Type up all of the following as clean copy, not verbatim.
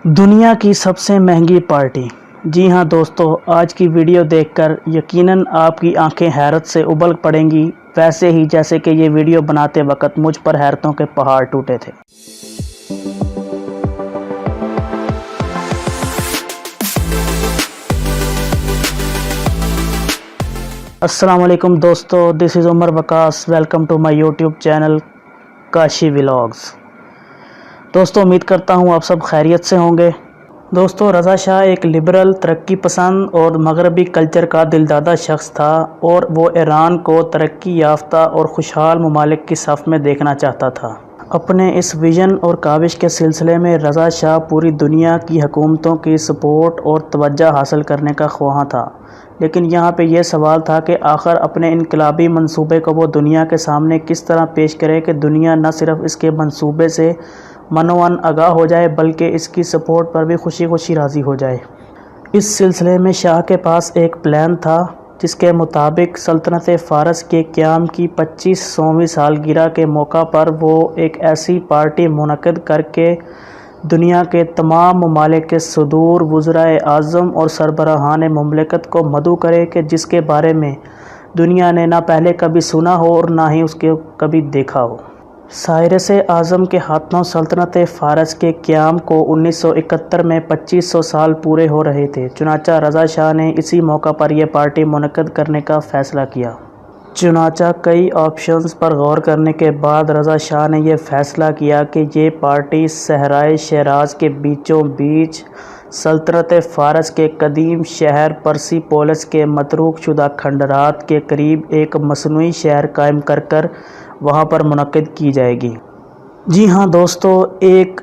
دنیا کی سب سے مہنگی پارٹی۔ جی ہاں دوستو، آج کی ویڈیو دیکھ کر یقیناً آپ کی آنکھیں حیرت سے ابل پڑیں گی، ویسے ہی جیسے کہ یہ ویڈیو بناتے وقت مجھ پر حیرتوں کے پہاڑ ٹوٹے تھے۔ السلام علیکم دوستو، this is Umar Vikas, welcome to my YouTube channel Kashi vlogs. دوستو امید کرتا ہوں آپ سب خیریت سے ہوں گے۔ دوستو رضا شاہ ایک لبرل، ترقی پسند اور مغربی کلچر کا دلدادہ شخص تھا، اور وہ ایران کو ترقی یافتہ اور خوشحال ممالک کی صف میں دیکھنا چاہتا تھا۔ اپنے اس ویژن اور کاوش کے سلسلے میں رضا شاہ پوری دنیا کی حکومتوں کی سپورٹ اور توجہ حاصل کرنے کا خواہاں تھا، لیکن یہاں پہ یہ سوال تھا کہ آخر اپنے انقلابی منصوبے کو وہ دنیا کے سامنے کس طرح پیش کرے کہ دنیا نہ صرف اس کے منصوبے سے منوعاً آگاہ ہو جائے بلکہ اس کی سپورٹ پر بھی خوشی خوشی راضی ہو جائے۔ اس سلسلے میں شاہ کے پاس ایک پلان تھا، جس کے مطابق سلطنت فارس کے قیام کی 25ویں سالگرہ کے موقع پر وہ ایک ایسی پارٹی منعقد کر کے دنیا کے تمام ممالک کے صدور، وزرائے اعظم اور سربراہان مملکت کو مدعو کرے کہ جس کے بارے میں دنیا نے نہ پہلے کبھی سنا ہو اور نہ ہی اس کو کبھی دیکھا ہو۔ سائرس اعظم کے ہاتھوں سلطنت فارس کے قیام کو 1971 میں 2500 سال پورے ہو رہے تھے، چنانچہ رضا شاہ نے اسی موقع پر یہ پارٹی منعقد کرنے کا فیصلہ کیا۔ چنانچہ کئی آپشنز پر غور کرنے کے بعد رضا شاہ نے یہ فیصلہ کیا کہ یہ پارٹی صحرائے شیراز کے بیچوں بیچ سلطنت فارس کے قدیم شہر پرسیپولس کے متروک شدہ کھنڈرات کے قریب ایک مصنوعی شہر قائم کر وہاں پر منعقد کی جائے گی۔ جی ہاں دوستو، ایک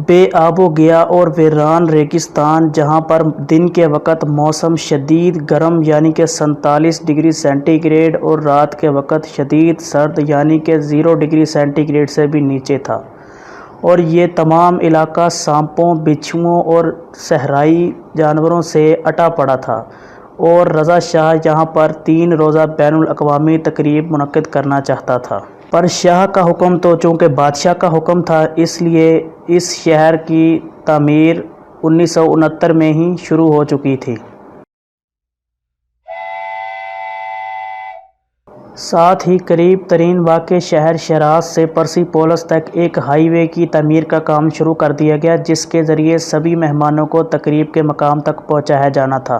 بے آب و گیا اور ویران ریگستان جہاں پر دن کے وقت موسم شدید گرم یعنی کہ 47 ڈگری سینٹی گریڈ اور رات کے وقت شدید سرد یعنی کہ 0 ڈگری سینٹی گریڈ سے بھی نیچے تھا، اور یہ تمام علاقہ سانپوں، بچھوؤں اور صحرائی جانوروں سے اٹا پڑا تھا، اور رضا شاہ یہاں پر 3 روزہ بین الاقوامی تقریب منعقد کرنا چاہتا تھا۔ پر شاہ کا حکم تو چونکہ بادشاہ کا حکم تھا، اس لیے اس شہر کی تعمیر 1969 میں ہی شروع ہو چکی تھی۔ ساتھ ہی قریب ترین واقع شہر شیراز سے پرسیپولس تک ایک ہائی وے کی تعمیر کا کام شروع کر دیا گیا، جس کے ذریعے سبھی مہمانوں کو تقریب کے مقام تک پہنچایا جانا تھا،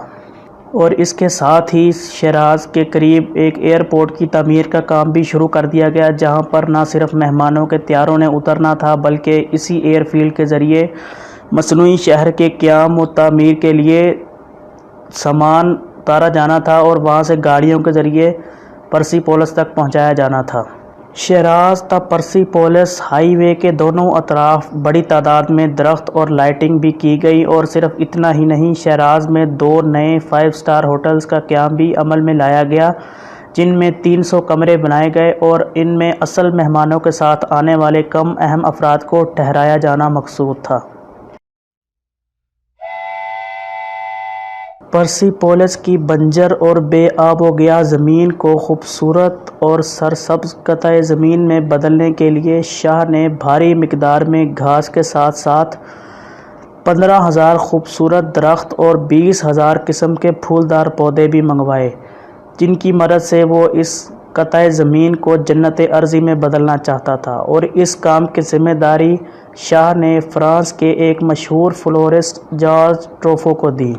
اور اس کے ساتھ ہی شیراز کے قریب ایک ایئرپورٹ کی تعمیر کا کام بھی شروع کر دیا گیا، جہاں پر نہ صرف مہمانوں کے طیاروں نے اترنا تھا بلکہ اسی ایئر فیلڈ کے ذریعے مصنوعی شہر کے قیام و تعمیر کے لیے سامان اتارا جانا تھا اور وہاں سے گاڑیوں کے ذریعے پرسیپولس تک پہنچایا جانا تھا۔ شیراز تا پرسیپولس ہائی وے کے دونوں اطراف بڑی تعداد میں درخت اور لائٹنگ بھی کی گئی، اور صرف اتنا ہی نہیں، شیراز میں 2 نئے 5 اسٹار ہوٹلز کا قیام بھی عمل میں لایا گیا، جن میں 300 کمرے بنائے گئے، اور ان میں اصل مہمانوں کے ساتھ آنے والے کم اہم افراد کو ٹھہرایا جانا مقصود تھا۔ پرسیپولس کی بنجر اور بے آب و گیا زمین کو خوبصورت اور سرسبز قطع زمین میں بدلنے کے لیے شاہ نے بھاری مقدار میں گھاس کے ساتھ ساتھ 15,000 خوبصورت درخت اور 20,000 قسم کے پھولدار پودے بھی منگوائے، جن کی مدد سے وہ اس قطع زمین کو جنت ارضی میں بدلنا چاہتا تھا، اور اس کام کی ذمہ داری شاہ نے فرانس کے ایک مشہور فلورسٹ جارج ٹروفو کو دی۔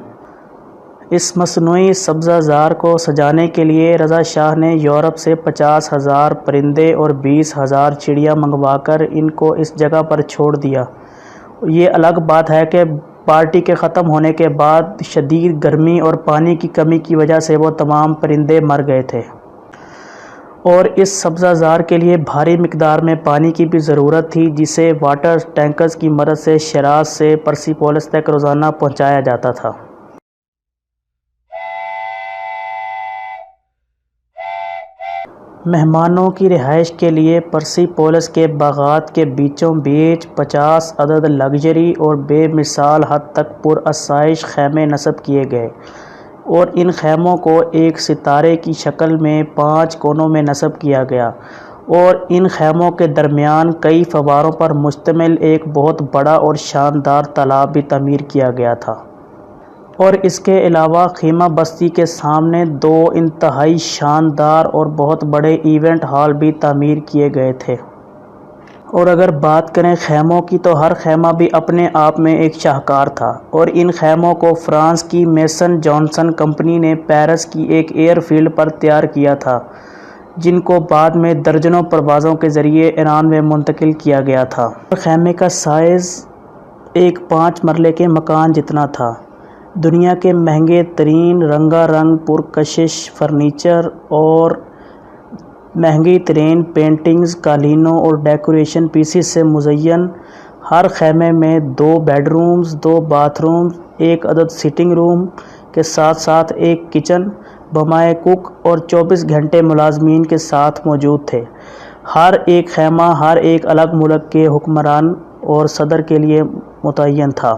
اس مصنوعی سبزہ زار کو سجانے کے لیے رضا شاہ نے یورپ سے 50,000 پرندے اور 20,000 چڑیا منگوا کر ان کو اس جگہ پر چھوڑ دیا۔ یہ الگ بات ہے کہ پارٹی کے ختم ہونے کے بعد شدید گرمی اور پانی کی کمی کی وجہ سے وہ تمام پرندے مر گئے تھے، اور اس سبزہ زار کے لیے بھاری مقدار میں پانی کی بھی ضرورت تھی، جسے واٹر ٹینکرز کی مدد سے شیراز سے پرسیپولس تک روزانہ پہنچایا جاتا تھا۔ مہمانوں کی رہائش کے لیے پرسیپولس کے باغات کے بیچوں بیچ 50 عدد لگژری اور بے مثال حد تک پرآسائش خیمے نصب کیے گئے، اور ان خیموں کو ایک ستارے کی شکل میں 5 کونوں میں نصب کیا گیا، اور ان خیموں کے درمیان کئی فواروں پر مشتمل ایک بہت بڑا اور شاندار تالاب بھی تعمیر کیا گیا تھا، اور اس کے علاوہ خیمہ بستی کے سامنے 2 انتہائی شاندار اور بہت بڑے ایونٹ ہال بھی تعمیر کیے گئے تھے۔ اور اگر بات کریں خیموں کی تو ہر خیمہ بھی اپنے آپ میں ایک شاہکار تھا، اور ان خیموں کو فرانس کی میسن جانسن کمپنی نے پیرس کی ایک ایئر فیلڈ پر تیار کیا تھا، جن کو بعد میں درجنوں پروازوں کے ذریعے ایران میں منتقل کیا گیا تھا۔ خیمے کا سائز ایک 5 مرلے کے مکان جتنا تھا۔ دنیا کے مہنگے ترین رنگا رنگ پرکشش فرنیچر اور مہنگی ترین پینٹنگز، قالینوں اور ڈیکوریشن پیسز سے مزین ہر خیمے میں 2 بیڈ رومز، 2 باتھ رومز، 1 عدد سٹنگ روم کے ساتھ ساتھ ایک کچن، بمائے کک اور 24 گھنٹے ملازمین کے ساتھ موجود تھے۔ ہر ایک خیمہ ہر ایک الگ ملک کے حکمران اور صدر کے لیے متعین تھا۔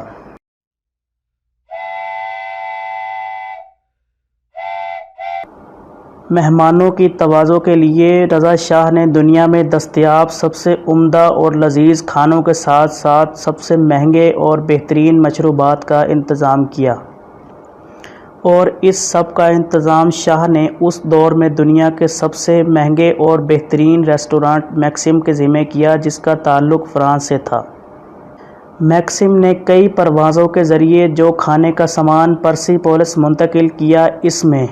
مہمانوں کی تواضع کے لیے رضا شاہ نے دنیا میں دستیاب سب سے عمدہ اور لذیذ کھانوں کے ساتھ ساتھ سب سے مہنگے اور بہترین مشروبات کا انتظام کیا، اور اس سب کا انتظام شاہ نے اس دور میں دنیا کے سب سے مہنگے اور بہترین ریسٹورانٹ میکسم کے ذمہ کیا، جس کا تعلق فرانس سے تھا۔ میکسم نے کئی پروازوں کے ذریعے جو کھانے کا سامان پرسیپولس منتقل کیا، اس میں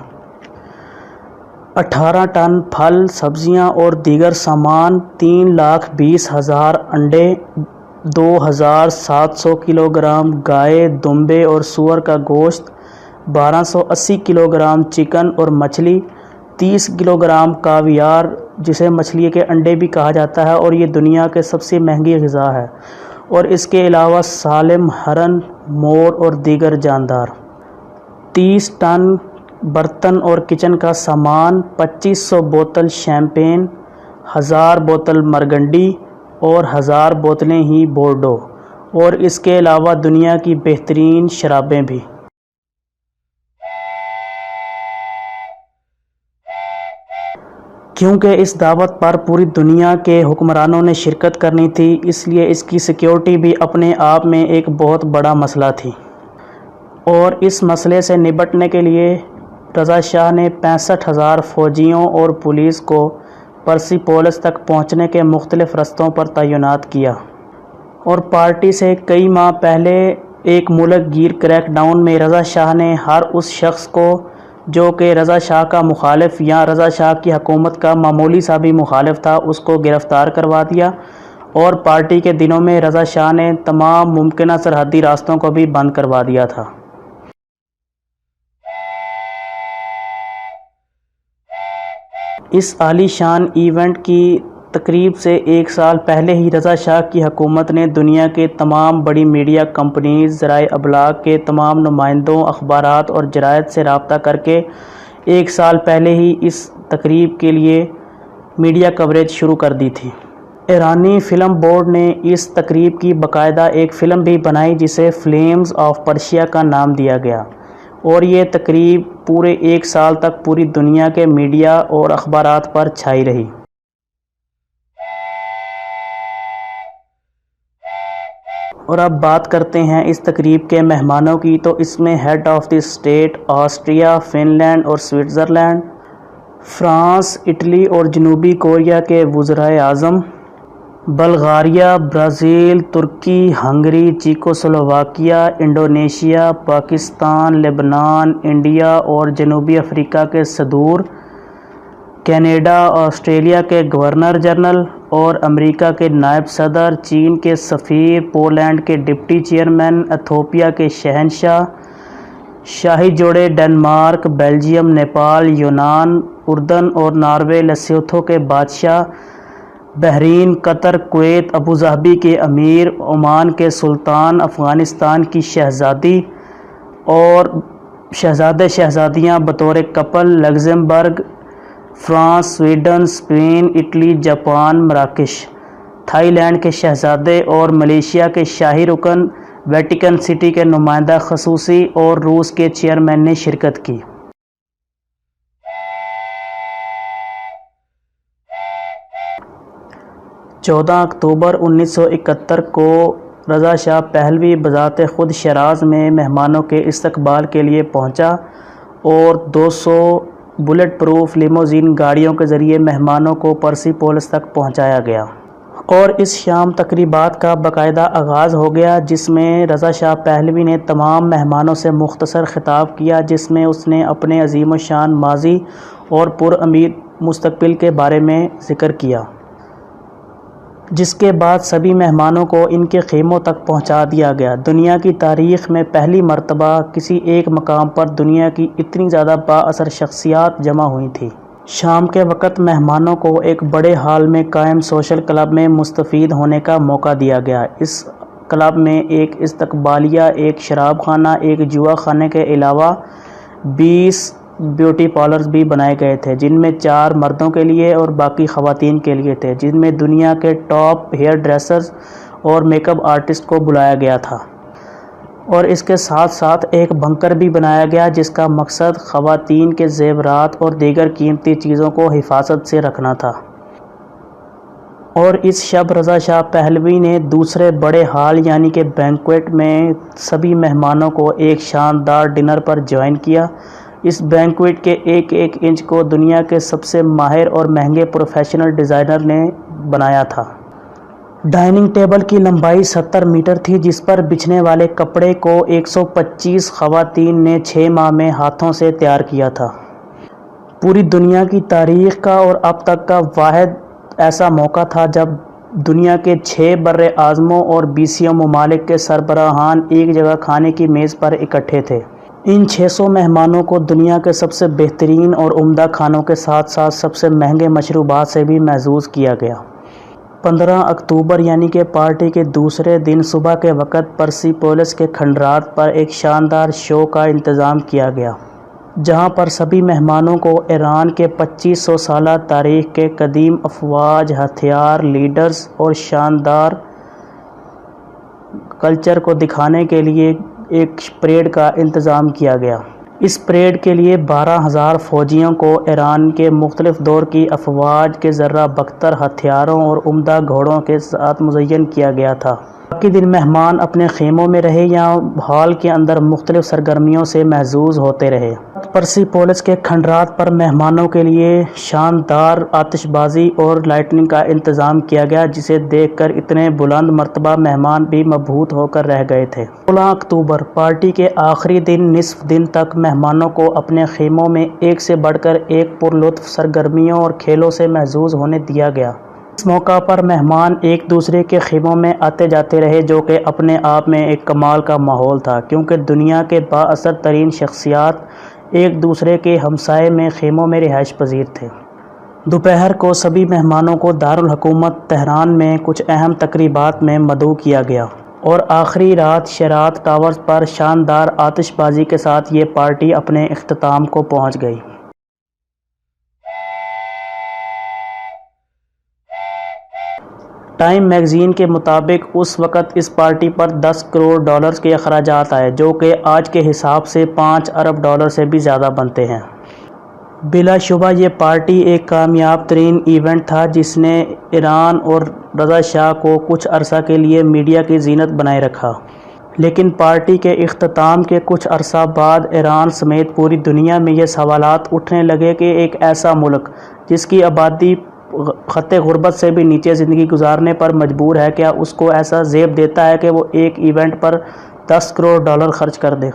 18 ٹن پھل، سبزیاں اور دیگر سامان، 3,20,000 انڈے، 2,700 کلوگرام گائے، دمبے اور سور کا گوشت، 1280 کلوگرام چکن اور مچھلی، 30 کلوگرام کاویار جسے مچھلی کے انڈے بھی کہا جاتا ہے اور یہ دنیا کے سب سے مہنگی غذا ہے، اور اس کے علاوہ سالم ہرن، مور اور دیگر جاندار، 30 ٹن برتن اور کچن کا سامان، 2500 بوتل شیمپین، 1000 بوتل مرگنڈی اور 1000 بوتلیں ہی بورڈو، اور اس کے علاوہ دنیا کی بہترین شرابیں بھی۔ کیونکہ اس دعوت پر پوری دنیا کے حکمرانوں نے شرکت کرنی تھی، اس لیے اس کی سیکیورٹی بھی اپنے آپ میں ایک بہت بڑا مسئلہ تھی، اور اس مسئلے سے نمٹنے کے لیے رضا شاہ نے 65,000 فوجیوں اور پولیس کو پرسیپولس تک پہنچنے کے مختلف رستوں پر تعینات کیا، اور پارٹی سے کئی ماہ پہلے ایک ملک گیر کریک ڈاؤن میں رضا شاہ نے ہر اس شخص کو جو کہ رضا شاہ کا مخالف یا رضا شاہ کی حکومت کا معمولی سا بھی مخالف تھا، اس کو گرفتار کروا دیا، اور پارٹی کے دنوں میں رضا شاہ نے تمام ممکنہ سرحدی راستوں کو بھی بند کروا دیا تھا۔ اس عالی شان ایونٹ کی تقریب سے 1 سال پہلے ہی رضا شاہ کی حکومت نے دنیا کے تمام بڑی میڈیا کمپنیز، ذرائع ابلاغ کے تمام نمائندوں، اخبارات اور جرائد سے رابطہ کر کے 1 سال پہلے ہی اس تقریب کے لیے میڈیا کوریج شروع کر دی تھی۔ ایرانی فلم بورڈ نے اس تقریب کی باقاعدہ ایک فلم بھی بنائی جسے فلیمز آف پرشیا کا نام دیا گیا، اور یہ تقریب پورے 1 سال تک پوری دنیا کے میڈیا اور اخبارات پر چھائی رہی۔ اور اب بات کرتے ہیں اس تقریب کے مہمانوں کی، تو اس میں head of the state Austria, Finland اور سوئٹزرلینڈ، فرانس، اٹلی اور جنوبی کوریا کے وزرائے اعظم، Bulgaria, Brazil, Turkey, Hungary, Czechoslovakia, Indonesia, Pakistan, لبنان، انڈیا اور جنوبی افریقہ کے صدور، کینیڈا، آسٹریلیا کے گورنر جنرل اور امریکہ کے نائب صدر، چین کے سفیر، پولینڈ کے ڈپٹی چیئرمین، ایتھوپیا کے شہنشاہ، شاہی جوڑے ڈنمارک، بیلجیم، نیپال، یونان، اردن اور ناروے، لیسوتھو کے بادشاہ، بحرین، قطر، کویت، ابوظہبی کے امیر، عمان کے سلطان، افغانستان کی شہزادی اور شہزادے شہزادیاں بطور couple, Luxembourg, France, Sweden, Spain, Italy, Japan, مراکش، تھائی لینڈ کے شہزادے اور ملیشیا کے شاہی رکن، ویٹیکن سٹی کے نمائندہ خصوصی اور روس کے چیئرمین نے شرکت کی۔ 14 اکتوبر 1971 کو رضا شاہ پہلوی بذات خود شیراز میں مہمانوں کے استقبال کے لیے پہنچا اور 200 بلٹ پروف لیموزین گاڑیوں کے ذریعے مہمانوں کو پرسیپولس تک پہنچایا گیا اور اس شام تقریبات کا باقاعدہ آغاز ہو گیا، جس میں رضا شاہ پہلوی نے تمام مہمانوں سے مختصر خطاب کیا، جس میں اس نے اپنے عظیم الشان ماضی اور پر امید مستقبل کے بارے میں ذکر کیا، جس کے بعد سبھی مہمانوں کو ان کے خیموں تک پہنچا دیا گیا۔ دنیا کی تاریخ میں پہلی مرتبہ کسی ایک مقام پر دنیا کی اتنی زیادہ با اثر شخصیات جمع ہوئی تھیں۔ شام کے وقت مہمانوں کو ایک بڑے ہال میں قائم سوشل کلب میں مستفید ہونے کا موقع دیا گیا۔ اس کلب میں ایک استقبالیہ، ایک شراب خانہ، ایک جوا خانے کے علاوہ 20 بیوٹی پارلرز بھی بنائے گئے تھے، جن میں 4 مردوں کے لیے اور باقی خواتین کے لیے تھے، جن میں دنیا کے ٹاپ ہیئر ڈریسرز اور میک اپ آرٹسٹ کو بلایا گیا تھا، اور اس کے ساتھ ساتھ ایک بنکر بھی بنایا گیا جس کا مقصد خواتین کے زیورات اور دیگر قیمتی چیزوں کو حفاظت سے رکھنا تھا۔ اور اس شب رضا شاہ پہلوی نے دوسرے بڑے ہال یعنی کہ بینکویٹ میں سبھی مہمانوں کو ایک شاندار ڈنر پر جوائن کیا۔ اس بینکویٹ کے ایک ایک انچ کو دنیا کے سب سے ماہر اور مہنگے پروفیشنل ڈیزائنر نے بنایا تھا۔ ڈائننگ ٹیبل کی لمبائی 70 میٹر تھی، جس پر بچھنے والے کپڑے کو 125 خواتین نے 6 ماہ میں ہاتھوں سے تیار کیا تھا۔ پوری دنیا کی تاریخ کا اور اب تک کا واحد ایسا موقع تھا جب دنیا کے 6 بر اعظموں اور 20 ممالک کے سربراہان ایک جگہ کھانے کی میز پر اکٹھے تھے۔ ان 600 مہمانوں کو دنیا کے سب سے بہترین اور عمدہ کھانوں کے ساتھ ساتھ سب سے مہنگے مشروبات سے بھی محظوظ کیا گیا۔ 15 اکتوبر یعنی کہ پارٹی کے دوسرے دن صبح کے وقت پرسیپولس کے کھنڈرات پر ایک شاندار شو کا انتظام کیا گیا، جہاں پر سبھی مہمانوں کو ایران کے 2500 سالہ تاریخ کے قدیم افواج، ہتھیار، لیڈرز اور شاندار کلچر کو دکھانے کے لیے ایک پریڈ کا انتظام کیا گیا۔ اس پریڈ کے لیے 12,000 فوجیوں کو ایران کے مختلف دور کی افواج کے ذرہ بختر ہتھیاروں اور عمدہ گھوڑوں کے ساتھ مزین کیا گیا تھا۔ باقی دن مہمان اپنے خیموں میں رہے یا ہال کے اندر مختلف سرگرمیوں سے محظوظ ہوتے رہے۔ پرسیپولس کے کھنڈرات پر مہمانوں کے لیے شاندار آتش بازی اور لائٹنگ کا انتظام کیا گیا، جسے دیکھ کر اتنے بلند مرتبہ مہمان بھی مبہوت ہو کر رہ گئے تھے۔ 16 اکتوبر پارٹی کے آخری دن نصف دن تک مہمانوں کو اپنے خیموں میں ایک سے بڑھ کر ایک پرلطف سرگرمیوں اور کھیلوں سے محظوظ ہونے دیا گیا۔ اس موقع پر مہمان ایک دوسرے کے خیموں میں آتے جاتے رہے، جو کہ اپنے آپ میں ایک کمال کا ماحول تھا، کیونکہ دنیا کے با اثر ترین شخصیات ایک دوسرے کے ہمسائے میں خیموں میں رہائش پذیر تھے۔ دوپہر کو سبھی مہمانوں کو دارالحکومت تہران میں کچھ اہم تقریبات میں مدعو کیا گیا اور آخری رات شیراتن ٹاورز پر شاندار آتش بازی کے ساتھ یہ پارٹی اپنے اختتام کو پہنچ گئی۔ ٹائم میگزین کے مطابق اس وقت اس پارٹی پر $10 کروڑ کے اخراجات آئے، جو کہ آج کے حساب سے $5 ارب سے بھی زیادہ بنتے ہیں۔ بلا شبہ یہ پارٹی ایک کامیاب ترین ایونٹ تھا، جس نے ایران اور رضا شاہ کو کچھ عرصہ کے لیے میڈیا کی زینت بنائے رکھا، لیکن پارٹی کے اختتام کے کچھ عرصہ بعد ایران سمیت پوری دنیا میں یہ سوالات اٹھنے لگے کہ ایک ایسا ملک جس کی آبادی خط غربت سے بھی نیچے زندگی گزارنے پر مجبور ہے، کیا اس کو ایسا زیب دیتا ہے کہ وہ ایک ایونٹ پر $10 کروڑ خرچ کر دے۔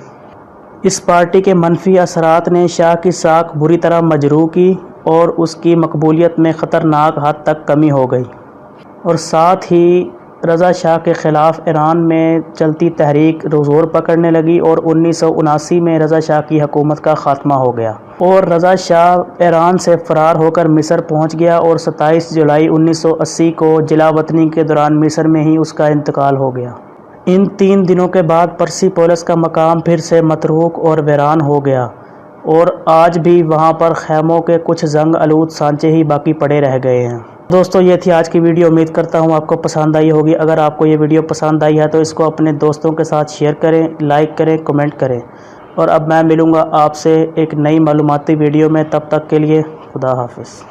اس پارٹی کے منفی اثرات نے شاہ کی ساکھ بری طرح مجروح کی اور اس کی مقبولیت میں خطرناک حد تک کمی ہو گئی، اور ساتھ ہی رضا شاہ کے خلاف ایران میں چلتی تحریک زور پکڑنے لگی اور 1979 میں رضا شاہ کی حکومت کا خاتمہ ہو گیا اور رضا شاہ ایران سے فرار ہو کر مصر پہنچ گیا، اور 27 جولائی 1980 کو جلا وطنی کے دوران مصر میں ہی اس کا انتقال ہو گیا۔ ان 3 دنوں کے بعد پرسیپولس کا مقام پھر سے متروک اور ویران ہو گیا، اور آج بھی وہاں پر خیموں کے کچھ زنگ آلود سانچے ہی باقی پڑے رہ گئے ہیں۔ دوستو یہ تھی آج کی ویڈیو، امید کرتا ہوں آپ کو پسند آئی ہوگی۔ اگر آپ کو یہ ویڈیو پسند آئی ہے تو اس کو اپنے دوستوں کے ساتھ شیئر کریں، لائک کریں، کمنٹ کریں، اور اب میں ملوں گا آپ سے ایک نئی معلوماتی ویڈیو میں، تب تک کے لیے خدا حافظ۔